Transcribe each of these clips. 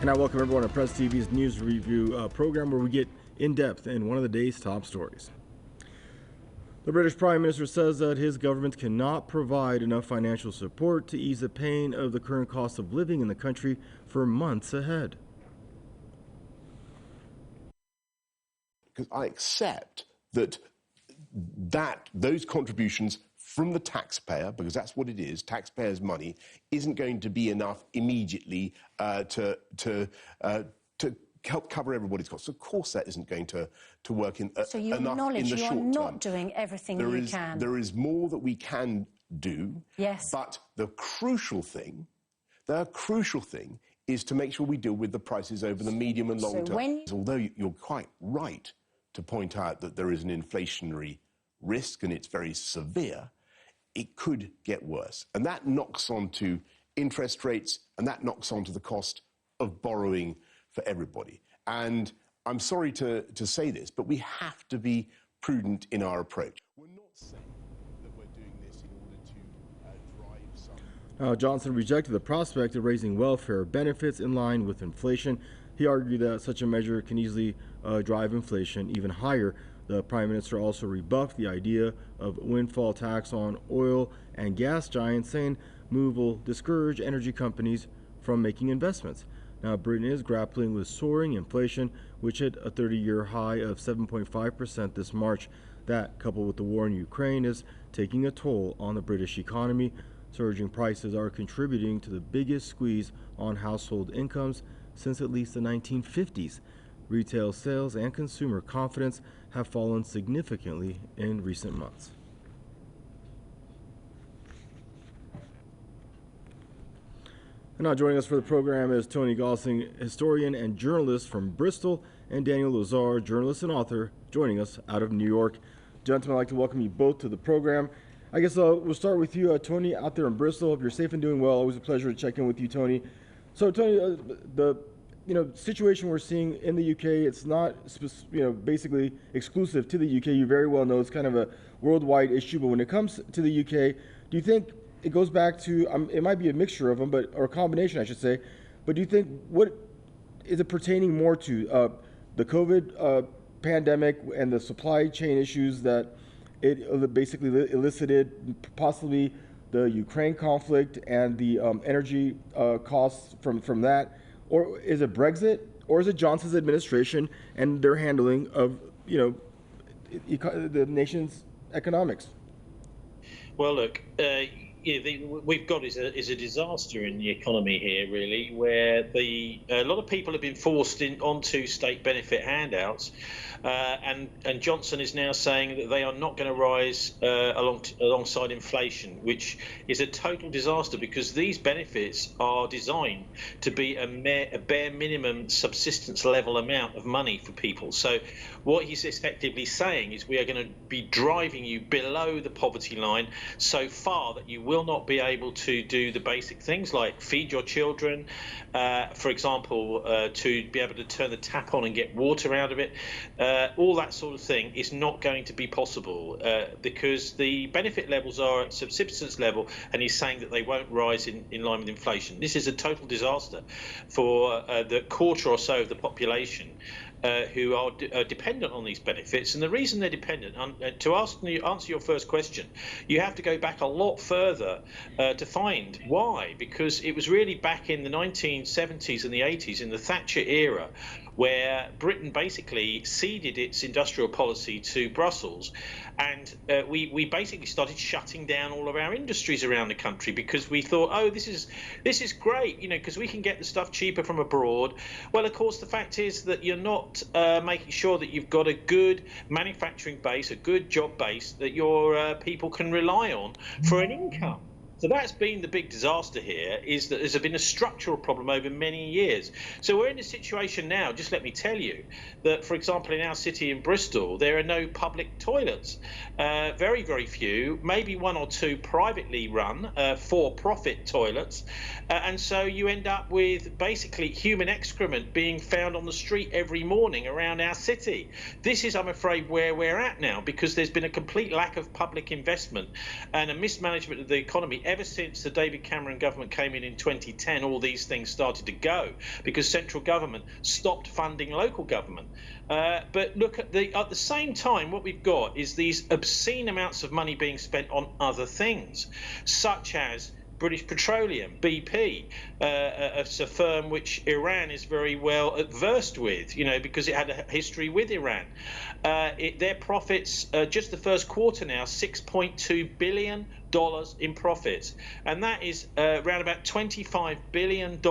And I welcome everyone to Press TV's news review program where we get in depth in one of the day's top stories. The British Prime Minister says that his government cannot provide enough financial support to ease the pain of the current cost of living in the country for months ahead. Because I accept that those contributions from the taxpayer, because that's what it is, taxpayers' money, isn't going to be enough immediately to help cover everybody's costs. Of course, that isn't going to work in so you enough acknowledge in the short you're term. not doing everything you can. There is more that we can do. Yes. But the crucial thing is to make sure we deal with the prices over the medium and long term. Although you're quite right to point out that there is an inflationary risk and it's very severe, it could get worse. And that knocks onto interest rates, and that knocks onto the cost of borrowing for everybody. And I'm sorry to say this, but we have to be prudent in our approach. We're not saying that we're doing this in order to drive some... Johnson rejected the prospect of raising welfare benefits in line with inflation. He argued that such a measure can easily drive inflation even higher. The Prime Minister also rebuffed the idea of windfall tax on oil and gas giants, saying move will discourage energy companies from making investments. Now, Britain is grappling with soaring inflation, which hit a 30-year high of 7.5% this March. That, coupled with the war in Ukraine, is taking a toll on the British economy. Surging prices are contributing to the biggest squeeze on household incomes since at least the 1950s. Retail sales and consumer confidence have fallen significantly in recent months. And now joining us for the program is Tony Gossing, historian and journalist from Bristol, and Daniel Lazar, journalist and author, joining us out of New York. Gentlemen, I'd like to welcome you both to the program. I guess we'll start with you, Tony, out there in Bristol. Hope you're safe and doing well. Always a pleasure to check in with you, Tony. So, Tony, the situation we're seeing in the UK, it's not basically exclusive to the UK. You very well know it's kind of a worldwide issue. But when it comes to the UK, do you think it goes back to it might be a mixture of them, or a combination, I should say. But do you think what is it pertaining more to the COVID pandemic and the supply chain issues that it basically elicited, possibly the Ukraine conflict and the energy costs from that? Or is it Brexit? Or is it Johnson's administration and their handling of, the nation's economics? Well, look, we've got is a disaster in the economy here, really, where a lot of people have been forced onto state benefit handouts, and Johnson is now saying that they are not going to rise alongside inflation, which is a total disaster because these benefits are designed to be a bare minimum subsistence level amount of money for people. So what he's effectively saying is we are going to be driving you below the poverty line so far that you will not be able to do the basic things like feed your children, for example, to be able to turn the tap on and get water out of it. All that sort of thing is not going to be possible because the benefit levels are at subsistence level, and he's saying that they won't rise in line with inflation. This is a total disaster for the quarter or so of the population who are dependent on these benefits. And the reason they're dependent, to answer your first question, you have to go back a lot further to find why. Because it was really back in the 1970s and the 80s, in the Thatcher era, where Britain basically ceded its industrial policy to Brussels, and we basically started shutting down all of our industries around the country because we thought, oh, this is great, because we can get the stuff cheaper from abroad. Well, of course, the fact is that you're not making sure that you've got a good manufacturing base, a good job base that your people can rely on for an income. So that's been the big disaster here, is that there's been a structural problem over many years. So we're in a situation now, just let me tell you, that, for example, in our city in Bristol, there are no public toilets. Very, very few, maybe one or two privately run for-profit toilets. And so you end up with basically human excrement being found on the street every morning around our city. This is, I'm afraid, where we're at now, because there's been a complete lack of public investment and a mismanagement of the economy ever since the David Cameron government came in 2010, all these things started to go because central government stopped funding local government. But look, at the same time, what we've got is these obscene amounts of money being spent on other things, such as British Petroleum, BP, it's a firm which Iran is very well versed with, because it had a history with Iran. Their profits, just the first quarter now, $6.2 billion in profits. And that is around about $25 billion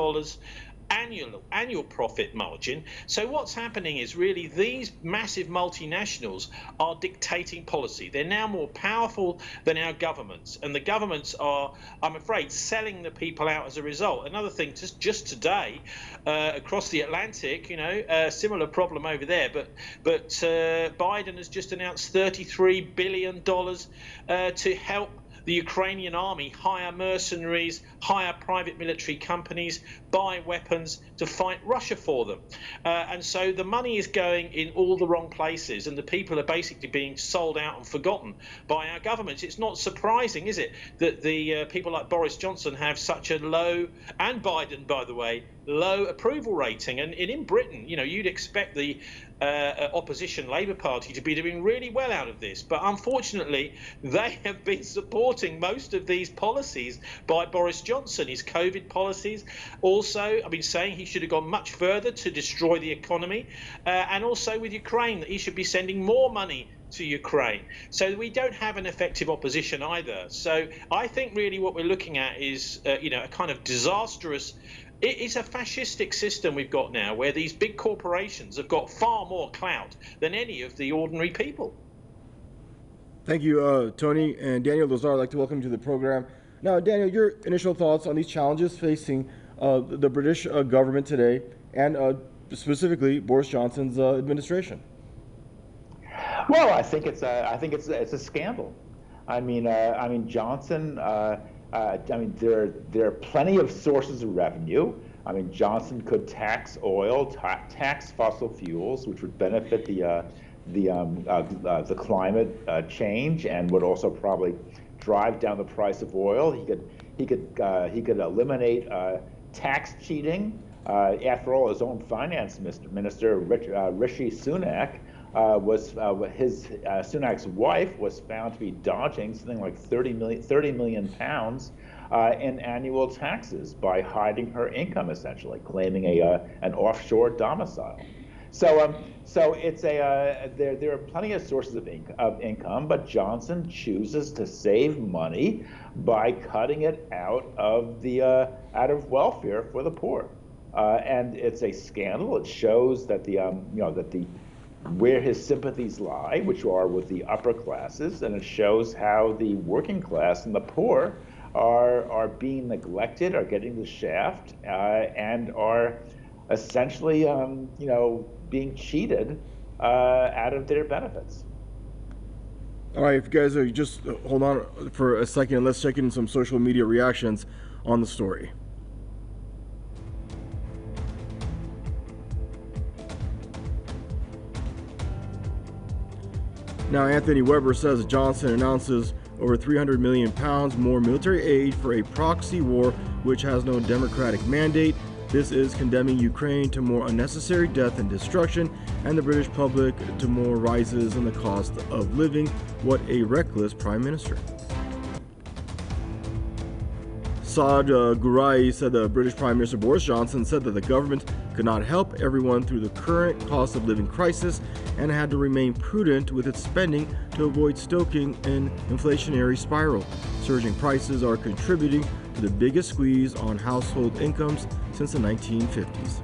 annual profit margin. So what's happening is really these massive multinationals are dictating policy. They're now more powerful than our governments, and the governments are, I'm afraid, selling the people out as a result. Another thing, just today, across the Atlantic, a similar problem over there, but Biden has just announced $33 billion to help the Ukrainian army hire mercenaries, hire private military companies, buy weapons to fight Russia for them. And so the money is going in all the wrong places, and the people are basically being sold out and forgotten by our governments. It's not surprising, is it, that the people like Boris Johnson have such a low, and Biden, by the way, low approval rating. And in Britain, you'd expect the opposition Labour Party to be doing really well out of this. But unfortunately, they have been supporting most of these policies by Boris Johnson, his COVID policies. Also, I've been saying he should have gone much further to destroy the economy. And also with Ukraine, that he should be sending more money to Ukraine. So we don't have an effective opposition either. So I think really what we're looking at is, a kind of disastrous. It's a fascistic system we've got now, where these big corporations have got far more clout than any of the ordinary people. Thank you, Tony. And Daniel Lazar, I'd like to welcome you to the program. Now, Daniel, your initial thoughts on these challenges facing the British government today, and specifically Boris Johnson's administration. Well, I think it's a scandal. I mean, Johnson. There are plenty of sources of revenue. I mean, Johnson could tax oil, tax fossil fuels, which would benefit the climate change, and would also probably drive down the price of oil. He could eliminate tax cheating. After all, his own finance minister, Rishi Sunak, Sunak's wife was found to be dodging something like 30 million pounds in annual taxes by hiding her income, essentially claiming an offshore domicile. So it's there are plenty of sources of income, but Johnson chooses to save money by cutting it out of welfare for the poor, and it's a scandal. It shows that where his sympathies lie, which are with the upper classes, and it shows how the working class and the poor are being neglected, are getting the shaft, and are essentially, being cheated out of their benefits. All right, if you guys are just hold on for a second, let's check in some social media reactions on the story. Now, Anthony Weber says Johnson announces over £300 million more military aid for a proxy war which has no democratic mandate. This is condemning Ukraine to more unnecessary death and destruction, and the British public to more rises in the cost of living. What a reckless prime minister. Saad Gurai said the British Prime Minister Boris Johnson said that the government could not help everyone through the current cost of living crisis and had to remain prudent with its spending to avoid stoking an inflationary spiral. Surging prices are contributing to the biggest squeeze on household incomes since the 1950s.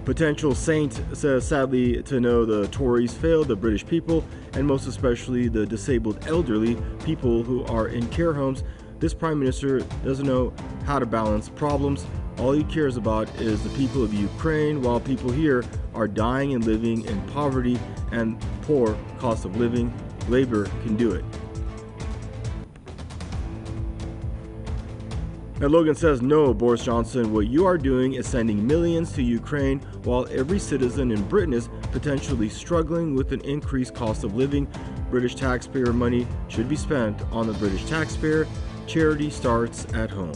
Potential Saint says sadly to know the Tories failed the British people, and most especially the disabled elderly, people who are in care homes. This Prime Minister doesn't know how to balance problems. All he cares about is the people of Ukraine, while people here are dying and living in poverty and poor cost of living. Labor can do it. Now Logan says, no, Boris Johnson, what you are doing is sending millions to Ukraine while every citizen in Britain is potentially struggling with an increased cost of living. British taxpayer money should be spent on the British taxpayer. Charity starts at home.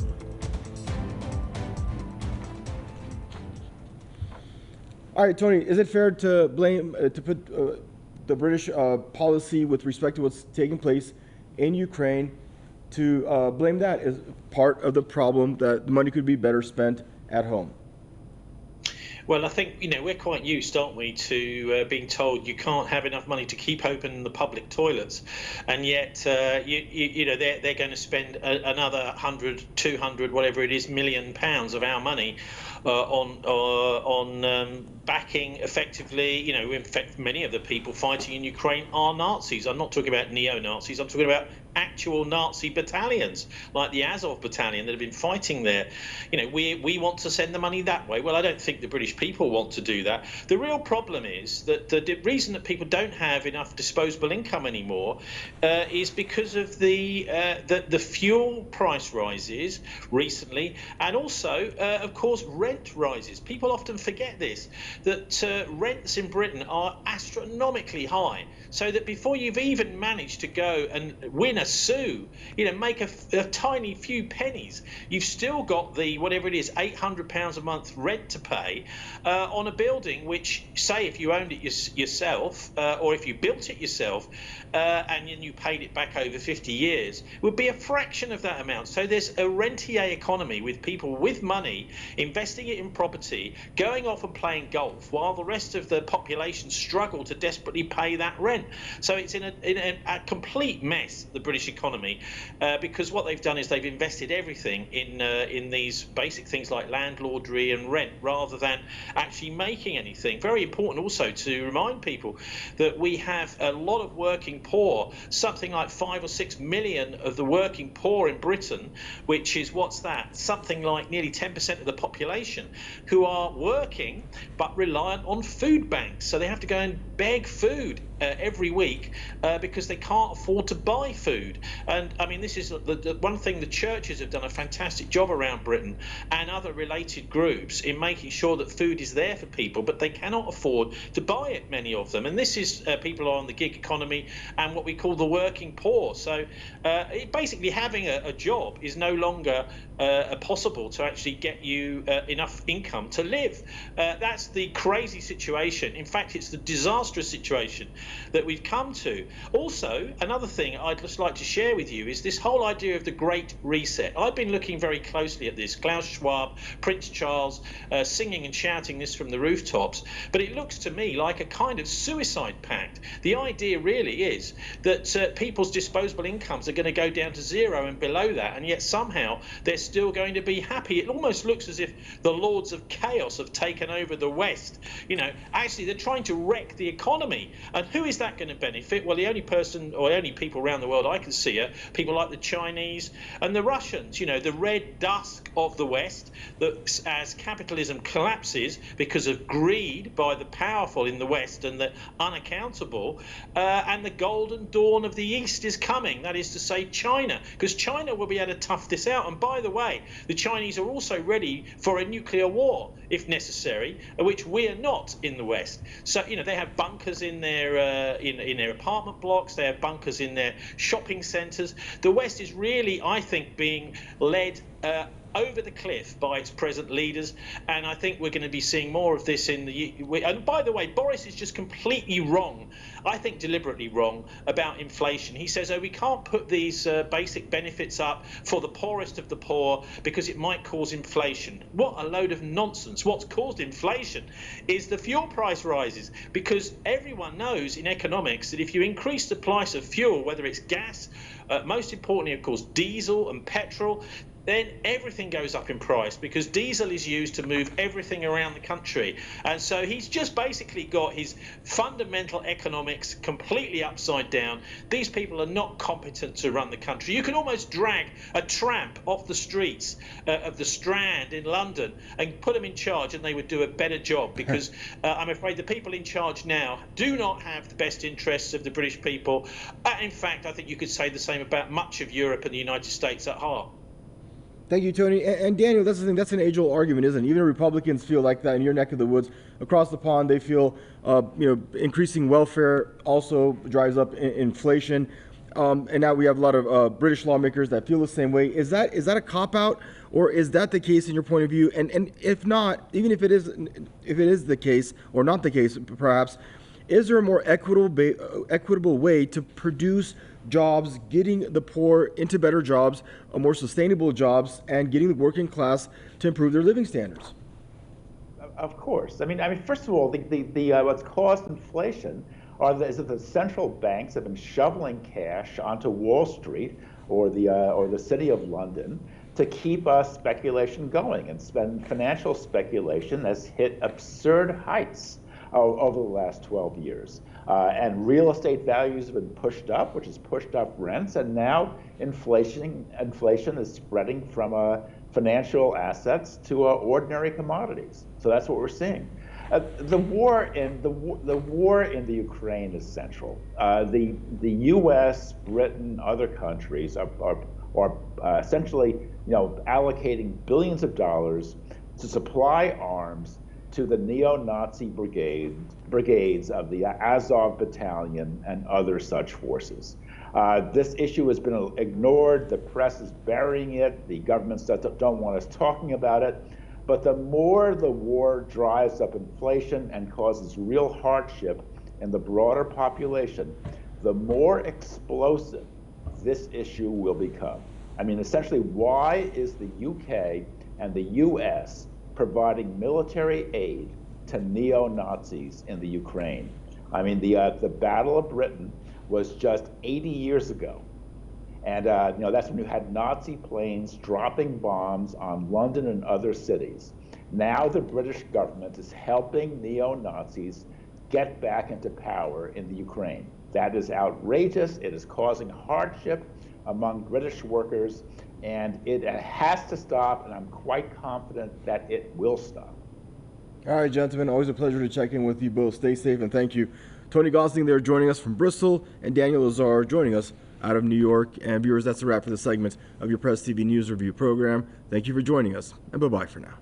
All right, Tony, is it fair to blame, to put the British policy with respect to what's taking place in Ukraine, to blame that as part of the problem that the money could be better spent at home? Well, I think, we're quite used, aren't we, to being told you can't have enough money to keep open the public toilets. And yet, they're going to spend another 100, 200, whatever it is, £1 million of our money on backing, effectively, in fact, many of the people fighting in Ukraine are Nazis. I'm not talking about neo-Nazis. I'm talking about actual Nazi battalions, like the Azov battalion that have been fighting there. We want to send the money that way. Well, I don't think the British people want to do that. The real problem is that the reason that people don't have enough disposable income anymore is because of the fuel price rises recently, and also, of course, rent rises. People often forget this, that rents in Britain are astronomically high, so that before you've even managed to go and win a sue, make a tiny few pennies, you've still got the, whatever it is, £800 a month rent to pay on a building which, say, if you owned it yourself, or if you built it yourself, and then you paid it back over 50 years, would be a fraction of that amount. So there's a rentier economy with people with money investing it in property, going off and playing golf, while the rest of the population struggle to desperately pay that rent. So it's in a complete mess, the British economy, because what they've done is they've invested everything in these basic things like landlordry and rent, rather than actually making anything. Very important also to remind people that we have a lot of working poor, something like 5 or 6 million of the working poor in Britain, which is, what's that? Something like nearly 10% of the population, who are working but reliant on food banks. So they have to go and beg food every week because they can't afford to buy food. And I mean, this is the one thing the churches have done a fantastic job around Britain, and other related groups, in making sure that food is there for people, but they cannot afford to buy it, many of them. And this is people on the gig economy and what we call the working poor. So basically having a job is no longer possible to actually get you enough income to live. That's the crazy situation. In fact, it's the disastrous situation that we've come to. Also, another thing I'd just like to share with you is this whole idea of the Great Reset. I've been looking very closely at this. Klaus Schwab, Prince Charles, singing and shouting this from the rooftops. But it looks to me like a kind of suicide pact. The idea really is that people's disposable incomes are going to go down to zero and below that, and yet somehow they're still going to be happy. It almost looks as if the lords of chaos have taken over the West. Actually, they're trying to wreck the economy. And who is that going to benefit? Well, the only person or only people around the world I can see are people like the Chinese and the Russians, the red dusk of the West, that as capitalism collapses because of greed by the powerful in the West and the unaccountable, and the golden dawn of the East is coming. That is to say, China, because China will be able to tough this out. And by the way, the Chinese are also ready for a nuclear war, if necessary, which we are not in the West. So, they have bunkers in their apartment blocks. They have bunkers in their shopping centres. The West is really, I think, being led over the cliff by its present leaders, and I think we're going to be seeing more of this in the. And by the way, Boris is just completely wrong, I think deliberately wrong, about inflation. He says, we can't put these basic benefits up for the poorest of the poor because it might cause inflation. What a load of nonsense. What's caused inflation is the fuel price rises, because everyone knows in economics that if you increase the price of fuel, whether it's gas, most importantly, of course, diesel and petrol, then everything goes up in price, because diesel is used to move everything around the country. And so he's just basically got his fundamental economics completely upside down. These people are not competent to run the country. You can almost drag a tramp off the streets of the Strand in London and put them in charge, and they would do a better job, because I'm afraid the people in charge now do not have the best interests of the British people. In fact, I think you could say the same about much of Europe and the United States at heart. Thank you, Tony. And Daniel, that's the thing. That's an age-old argument, isn't it? Even Republicans feel like that in your neck of the woods. Across the pond, they feel, increasing welfare also drives up inflation. And now we have a lot of British lawmakers that feel the same way. Is that a cop-out, or is that the case in your point of view? And if not, even if it is the case, or not the case, perhaps, is there a more equitable way to produce jobs, getting the poor into better jobs, more sustainable jobs, and getting the working class to improve their living standards? Of course. I mean, first of all, the what's caused inflation is that the central banks have been shoveling cash onto Wall Street or the City of London to keep speculation going, and financial speculation has hit absurd heights over the last 12 years. And real estate values have been pushed up, which has pushed up rents, and now inflation is spreading from financial assets to ordinary commodities. So that's what we're seeing. The war in the Ukraine is central. The U.S., Britain, other countries are essentially allocating billions of dollars to supply arms to the neo-Nazi brigades of the Azov Battalion and other such forces. This issue has been ignored. The press is burying it. The governments don't want us talking about it. But the more the war drives up inflation and causes real hardship in the broader population, the more explosive this issue will become. I mean, essentially, why is the UK and the US providing military aid to neo-Nazis in the Ukraine? I mean, the Battle of Britton was just 80 years ago. And that's when you had Nazi planes dropping bombs on London and other cities. Now the British government is helping neo-Nazis get back into power in the Ukraine. That is outrageous. It is causing hardship among British workers, and it has to stop, and I'm quite confident that it will stop. All right, gentlemen, always a pleasure to check in with you both. Stay safe, and thank you. Tony Gosling there joining us from Bristol, and Daniel Lazar joining us out of New York. And viewers, that's a wrap for the segment of your Press TV News Review program. Thank you for joining us, and bye-bye for now.